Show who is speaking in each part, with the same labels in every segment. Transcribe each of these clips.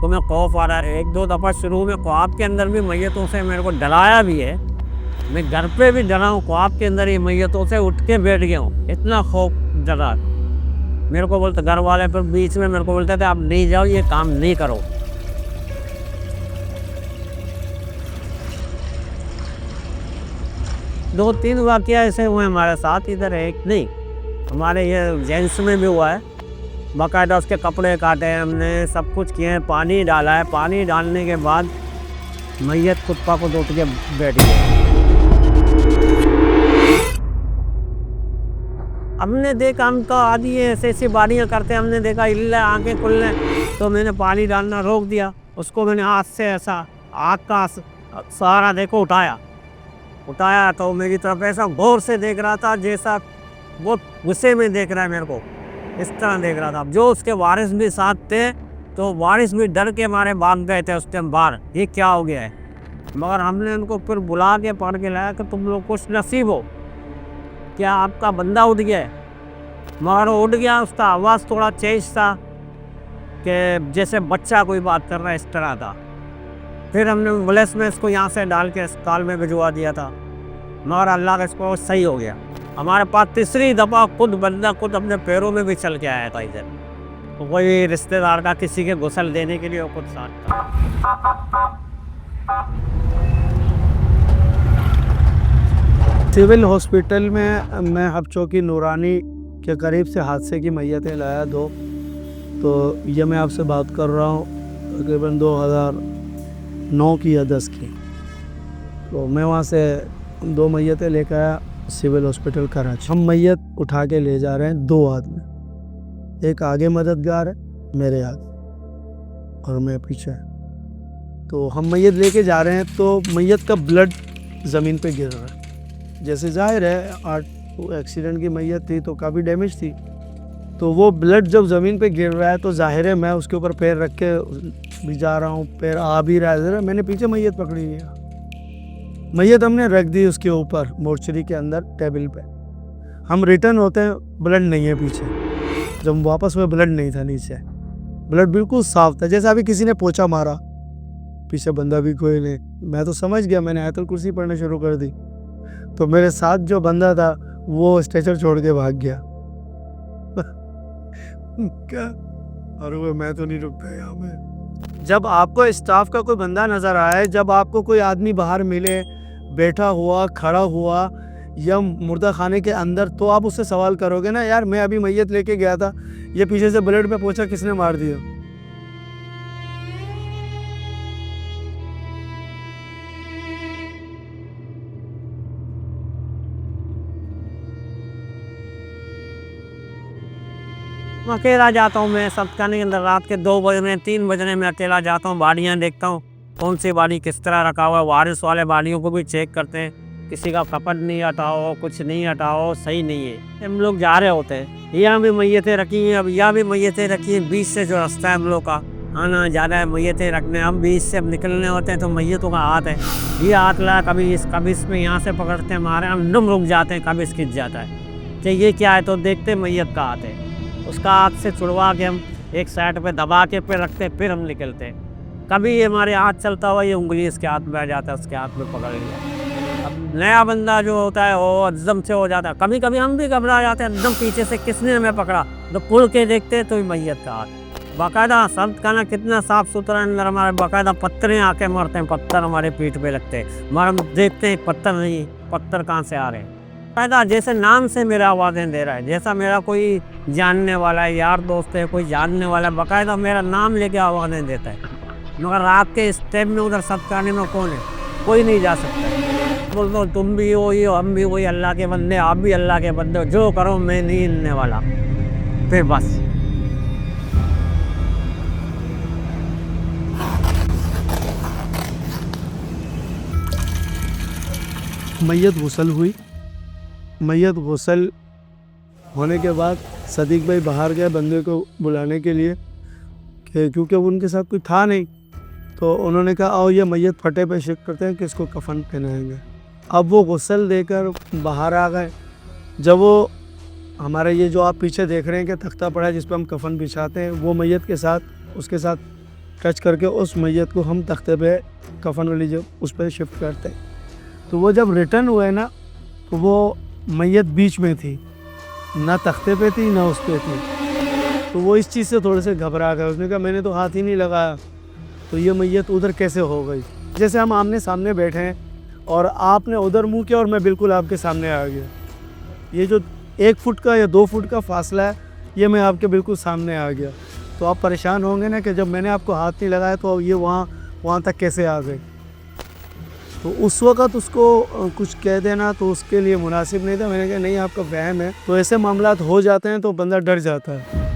Speaker 1: तो मैं खौफ आ रहा है। 1-2 दफ़ा शुरू में ख्वाब के अंदर भी मैयतों से मेरे को डराया भी है। मैं घर पे भी डरा हूँ, ख्वाब के अंदर ही मैयतों से उठ के बैठ गया हूँ, इतना खौफ डरा। मेरे को बोलते घर वाले, फिर बीच में मेरे को बोलते थे आप नहीं जाओ, ये काम नहीं करो। दो तीन वाकया ऐसे हुए हमारे साथ, इधर एक नहीं, हमारे ये जेंट्स में भी हुआ है। बाकायदा उसके कपड़े काटे हैं हमने, सब कुछ किए हैं, पानी डाला है। पानी डालने के बाद मैयत कुत्ता को उठ के बैठ गया। हमने देखा, हम तो आदि ऐसे ऐसी बारियाँ करते हैं, हमने देखा इल्ला आंखें खुलने, तो मैंने पानी डालना रोक दिया। उसको मैंने हाथ से ऐसा हाथ का सहारा देखो उठाया तो मेरी तरफ ऐसा गौर से देख रहा था, जैसा वो गुस्से में देख रहा है मेरे को, इस तरह देख रहा था। जो उसके वारिस भी साथ थे, तो वारिस भी डर के मारे भाग गए थे उस टाइम बाहर, ये क्या हो गया है। मगर हमने उनको फिर बुला के पढ़ के लाया कि तुम लोग कुछ नसीब हो, क्या आपका बंदा उठ गया है। मगर वो उठ गया, उसका आवाज़ थोड़ा चेंज था कि जैसे बच्चा कोई बात कर रहा है, इस तरह था। फिर हमने एम्बुलेंस में इसको यहाँ से डाल के अस्पताल में भिजवा दिया था, मगर अल्लाह का इसको सही हो गया। हमारे पास तीसरी दफ़ा बंदा खुद अपने पैरों में भी चल के आया था इधर, तो कोई रिश्तेदार का किसी के गुस्ल देने के लिए वो खुद साथ था।
Speaker 2: सिविल हॉस्पिटल में मैं हब चौकी नूरानी के करीब से हादसे की मैयतें लाया 2। तो ये मैं आपसे बात कर रहा हूँ तकरीबन 2009 की या 10 की। तो मैं वहाँ से 2 मैयतें लेकर आया सिविल हॉस्पिटल कराची। हम मैयत उठा के ले जा रहे हैं 2 आदमी, एक आगे मददगार है मेरे आगे और मैं पीछे। तो हम मैयत लेके जा रहे हैं, तो मैयत का ब्लड ज़मीन पे गिर रहा है। जैसे जाहिर है एक्सीडेंट की मैयत थी तो काफ़ी डैमेज थी, तो वो ब्लड जब ज़मीन पे गिर रहा है तो जाहिर है मैं उसके ऊपर पैर रख के भी जा रहा हूँ, पैर आ भी रहा है ज़रा। मैंने पीछे मैयत पकड़ी हुई है, मैयत हमने रख दी उसके ऊपर मोर्चरी के अंदर टेबल पे। हम रिटर्न होते हैं, ब्लड नहीं है पीछे, जब वापस में ब्लड नहीं था, नीचे ब्लड बिल्कुल साफ था, जैसा अभी किसी ने पोछा मारा, पीछे बंदा भी कोई नहीं। मैं तो समझ गया, मैंने आयतुल कुर्सी पढ़ना शुरू कर दी। तो मेरे साथ जो बंदा था वो स्ट्रेचर छोड़ के भाग गया। क्या अरे मैं तो नहीं रुक गया यहाँ में। जब आपको स्टाफ का कोई बंदा नज़र आए, जब आपको कोई आदमी बाहर मिले बैठा हुआ, खड़ा हुआ या मुर्दा खाने के अंदर, तो आप उससे सवाल करोगे ना, यार मैं अभी मैयत लेके गया था, ये पीछे से ब्लड में पोछा किसने मार दिया।
Speaker 1: अकेला जाता हूँ मैं, सब खाने के अंदर रात के 2 बजने 3 बजने में अकेला जाता हूँ, बाड़ियाँ देखता हूँ कौन सी बाड़ी किस तरह रखा हुआ है। वारिस वाले बाड़ियों को भी चेक करते हैं, किसी का कपड़ नहीं हटाओ, कुछ नहीं हटाओ, सही नहीं है। हम लोग जा रहे होते हैं, यहाँ भी मैयतें रखी हैं, अब यहाँ भी मैयतें रखी हैं। बीच से जो रास्ता है हम लोग का आना जाना है मैयतें रखने, हम बीच से अब निकलने होते हैं तो मैयतों का हाथ है, ये हाथ ला, कभी इसमें यहाँ से पकड़ते हैं मारे, हम दम रुक जाते हैं, कभी खिंच जाता है कि ये क्या है, तो देखते मैयत का हाथ है, उसका हाथ से छुड़वा के हम एक साइड पे दबा के फिर रखते हैं, फिर हम निकलते हैं। कभी ये हमारे हाथ चलता हुआ ये उंगली इसके हाथ में आ जाता है, उसके हाथ में पकड़ लिया। अब नया बंदा जो होता है वो एकदम से हो जाता है, कभी कभी हम भी घबरा जाते हैं, एकदम पीछे से किसने हमें पकड़ा, तो पुल के देखते हैं तो ही मैयत का हाथ। बाकायदा सब खाना कितना साफ़ सुथरा, अंदर हमारे बाकायदा पत्थरें आके मरते हैं, पत्थर हमारे पीठ पे लगते हैं, मगर हम देखते हैं पत्थर नहीं, पत्थर कहाँ से आ रहे हैं। बाकायदा जैसे नाम से मेरा आवाज़ें दे रहा है, जैसा मेरा कोई जानने वाला है, यार दोस्त है, कोई जानने वाला है, बाकायदा मेरा नाम लेके आवाज़ें देता है। मगर रात के इस टाइम में उधर सब खाने में कौन है, कोई नहीं जा सकता। बोल दो तुम भी वही हो, हम भी वही अल्लाह के बंदे, आप भी अल्लाह के बंदे हो, जो करो मैं नहीं हिलने वाला, फिर बस।
Speaker 2: मैयत गुस्ल हुई। मैयत गुस्ल होने के बाद सदीक भाई बाहर गए बंदे को बुलाने के लिए, क्योंकि उनके साथ कोई था नहीं, तो उन्होंने कहा आओ ये मैयत फटे पे शिफ्ट करते हैं, किसको कफन पहनाएंगे। अब वो गुस्ल देकर बाहर आ गए। जब वो हमारे ये जो आप पीछे देख रहे हैं कि तख्ता पड़ा है जिस पर हम कफन बिछाते हैं, वो मैयत के साथ उसके साथ टच करके उस मैयत को हम तख्ते पे कफन वाली जो उस पर शिफ्ट करते हैं। तो वो जब रिटर्न हुए ना, तो वो मैयत बीच में थी, ना तख्ते पे थी ना उस पर थी। तो वो इस चीज़ से थोड़े से घबरा गए। उसने कहा मैंने तो हाथ ही नहीं लगाया, तो ये मैयत उधर कैसे हो गई। जैसे हम आमने सामने बैठे हैं और आपने उधर मुँह किया और मैं बिल्कुल आपके सामने आ गया, ये जो 1 फुट का या 2 फुट का फासला है, ये मैं आपके बिल्कुल सामने आ गया। तो आप परेशान होंगे ना कि जब मैंने आपको हाथ नहीं लगाया तो ये वहाँ तक कैसे आ गए। तो उस वक़्त उसको कुछ कह देना तो उसके लिए मुनासिब नहीं था। मैंने कहा नहीं, आपका वहम है। तो ऐसे मामलात हो जाते हैं तो बंदा डर जाता है।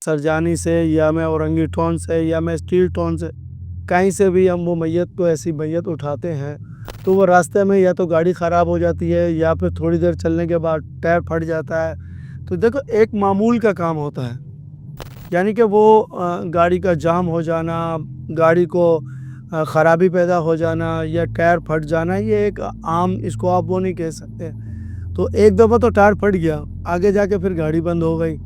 Speaker 2: सरजानी से या मैं औरंगी टोन से या मैं स्टील टोन से, कहीं से भी हम वो मैयत को, ऐसी मैयत उठाते हैं तो वो रास्ते में या तो गाड़ी ख़राब हो जाती है या फिर थोड़ी देर चलने के बाद टायर फट जाता है। तो देखो एक मामूल का काम होता है, यानी कि वो गाड़ी का जाम हो जाना, गाड़ी को ख़राबी पैदा हो जाना या टायर फट जाना, ये एक आम, इसको आप वो नहीं कह सकते। तो एक दफ़ा तो टायर फट गया, आगे जाके फिर गाड़ी बंद हो गई।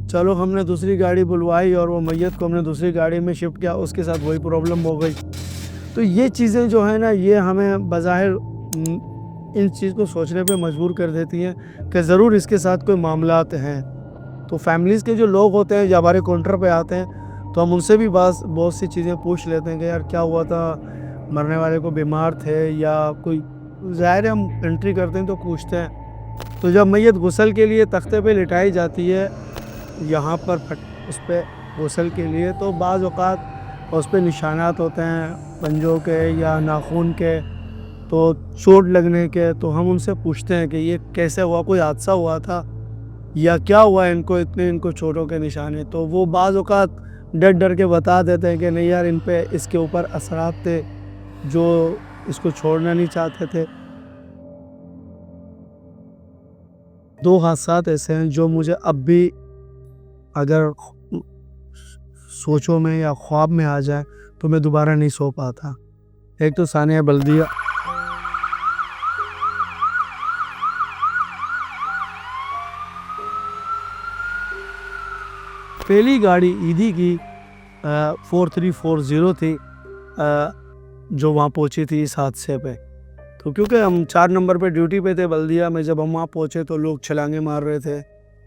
Speaker 2: चलो हमने दूसरी गाड़ी बुलवाई और वो मैयत को हमने दूसरी गाड़ी में शिफ्ट किया, उसके साथ वही प्रॉब्लम हो गई। तो ये चीज़ें जो है ना, ये हमें बज़ाहिर इन चीज़ को सोचने पे मजबूर कर देती हैं कि ज़रूर इसके साथ कोई मामलात हैं। तो फैमिलीज़ के जो लोग होते हैं या हमारे काउंटर पे आते हैं तो हम उनसे भी बहुत सी चीज़ें पूछ लेते हैं कि यार क्या हुआ था, मरने वाले को बीमार थे या कोई, ज़ाहिर है हम एंट्री करते हैं तो पूछते हैं। तो जब मैयत गुस्ल के लिए तख्ते पे लिटाई जाती है, यहाँ पर उस पर गुस्ल के लिए, तो बाज़ औक़ात उस पर निशानात होते हैं पंजों के या नाखून के, तो चोट लगने के। तो हम उनसे पूछते हैं कि ये कैसे हुआ, कोई हादसा हुआ था या क्या हुआ इनको, इतने इनको चोटों के निशाने। तो वो बाज़ औक़ात डर डर के बता देते हैं कि नहीं यार, इन पे इसके ऊपर असरात थे जो इसको छोड़ना नहीं चाहते थे। 2 हादसात ऐसे हैं जो मुझे अब भी अगर सोचों में या ख्वाब में आ जाए तो मैं दोबारा नहीं सो पाता। एक तो सानिया बल्दिया, पहली गाड़ी ईदी की 4340 थी जो वहाँ पहुँची थी इस हादसे पे। तो क्योंकि हम 4 नंबर पे ड्यूटी पे थे बल्दिया में, जब हम वहाँ पहुँचे तो लोग छलांगे मार रहे थे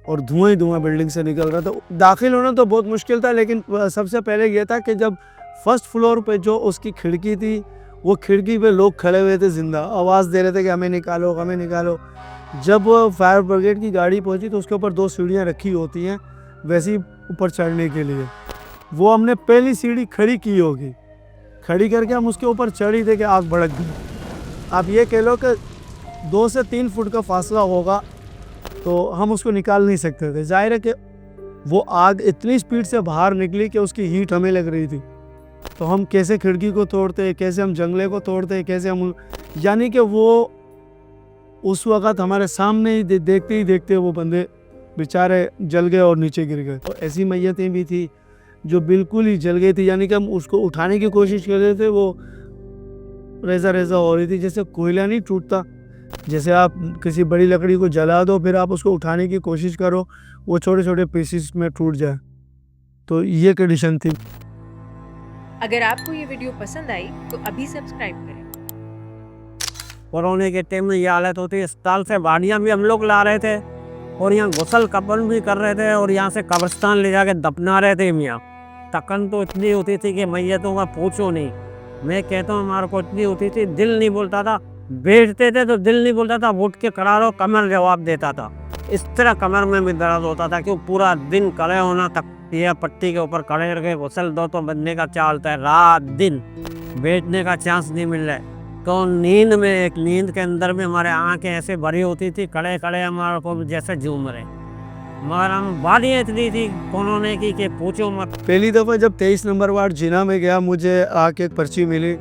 Speaker 2: और धुआं ही धुआं बिल्डिंग से निकल रहा था। दाखिल होना तो बहुत मुश्किल था, लेकिन सबसे पहले ये था कि जब फर्स्ट फ्लोर पे जो उसकी खिड़की थी, वो खिड़की पे लोग खड़े हुए थे, जिंदा आवाज़ दे रहे थे कि हमें निकालो, हमें निकालो। जब फायर ब्रिगेड की गाड़ी पहुंची तो उसके ऊपर 2 सीढ़ियाँ रखी होती हैं वैसी ऊपर चढ़ने के लिए। वो हमने पहली सीढ़ी खड़ी की होगी, खड़ी करके हम उसके ऊपर चढ़ी थे कि आग भड़क गई। आप ये कह लो कि 2 से 3 फुट का फासला होगा तो हम उसको निकाल नहीं सकते थे। जाहिर है कि वो आग इतनी स्पीड से बाहर निकली कि उसकी हीट हमें लग रही थी। तो हम कैसे खिड़की को तोड़ते, कैसे हम जंगले को तोड़ते, कैसे हम, यानी कि वो उस वक़्त हमारे सामने ही देखते वो बंदे बेचारे जल गए और नीचे गिर गए। तो ऐसी मैयतें भी थी जो बिल्कुल ही जल गई थी, यानी कि हम उसको उठाने की कोशिश कर रहे थे, वो रेज़ा हो रही थी। जैसे कोयला नहीं टूटता, जैसे आप किसी बड़ी लकड़ी को जला दो फिर आप उसको उठाने की कोशिश करो, वो छोटे छोटे पीसेस में टूट जाए। तो ये कंडीशन थी।
Speaker 3: अगर आपको ये वीडियो पसंद आई तो अभी सब्सक्राइब करें।
Speaker 1: कोरोना के टाइम में ये हालत होती है, अस्पताल से बाड़ियाँ भी हम लोग ला रहे थे और यहाँ गुस्ल कफन भी कर रहे थे और यहाँ से कब्रिस्तान ले जाके दफना रहे थे। मियाँ तकन तो इतनी होती थी कि मैयतों का पूछो नहीं। मैं कहता हूँ हमारे को इतनी होती थी, दिल नहीं बोलता था। बैठते थे तो दिल नहीं बोलता था, उठ के खड़ा रहो, कमर जवाब देता था। इस तरह कमर में भी दर्द होता था कि पूरा दिन खड़े होना, तकिया पट्टी के ऊपर खड़े रह गए, गुस्ल दो तो बनने का क्या हालत है, रात दिन बैठने का चांस नहीं मिल रहा है। तो नींद में, एक नींद के अंदर में हमारे आँखें ऐसे भरी होती थी, खड़े खड़े हमारे को जैसे झूम रहे। मगर हम बालियाँ इतनी थी कोरोना की कि पूछो मत।
Speaker 2: पहली दफ़ा जब 23 नंबर वार्ड जिना में गया, मुझे आके एक पर्ची मिली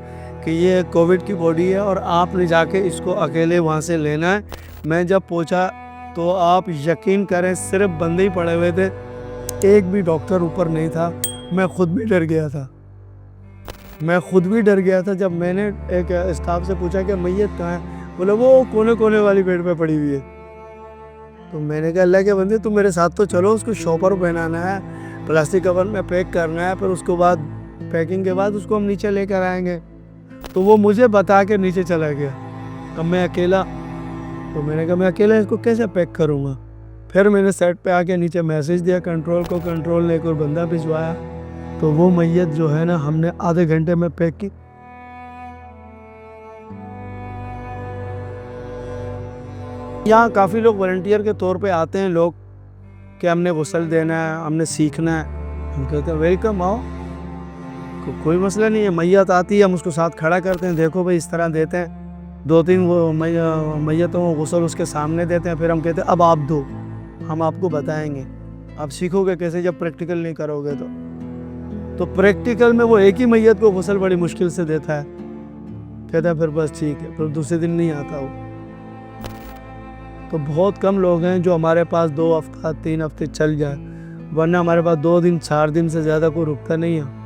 Speaker 2: कि ये कोविड की बॉडी है और आपने जाके इसको अकेले वहाँ से लेना है। मैं जब पहुँचा तो आप यकीन करें सिर्फ बंदे ही पड़े हुए थे, एक भी डॉक्टर ऊपर नहीं था। मैं खुद भी डर गया था। जब मैंने एक स्टाफ से पूछा कि मैयत कहाँ है, बोले वो कोने कोने वाली बेड पे पड़ी हुई है। तो मैंने कहा अल्लाह के बंदे तुम मेरे साथ तो चलो, उसको शॉपर पहनाना है, प्लास्टिक कवर में पैक करना है, फिर उसके बाद पैकिंग के बाद उसको हम नीचे लेकर आएंगे। तो वो मुझे बता के नीचे चला गया। अब मैं अकेला, तो मैंने कहा मैं अकेला इसको कैसे पैक करूँगा। फिर मैंने सेट पे आके नीचे मैसेज दिया कंट्रोल को, कंट्रोल ने एक और बंदा भिजवाया। तो वो मैयत जो है ना हमने आधे घंटे में पैक की। यहाँ काफ़ी लोग वॉलंटियर के तौर पे आते हैं लोग कि हमने गुस्ल देना है, हमने सीखना है। हम कहते हैं वेलकम, आओ, कोई मसला नहीं है। मैयत आती है, हम उसको साथ खड़ा करते हैं, देखो भाई इस तरह देते हैं। 2-3 वो मैयतों को गुस्ल उसके सामने देते हैं, फिर हम कहते हैं अब आप दो, हम आपको बताएंगे, आप सीखोगे कैसे जब प्रैक्टिकल नहीं करोगे। तो प्रैक्टिकल में वो एक ही मैयत को गुस्ल बड़ी मुश्किल से देता है, कहता है फिर बस ठीक है, फिर दूसरे दिन नहीं आता वो। तो बहुत कम लोग हैं जो हमारे पास 2 हफ्ता 3 हफ्ते चल जाए, वरना हमारे पास 2 दिन 4 दिन से ज़्यादा कोई रुकता नहीं है।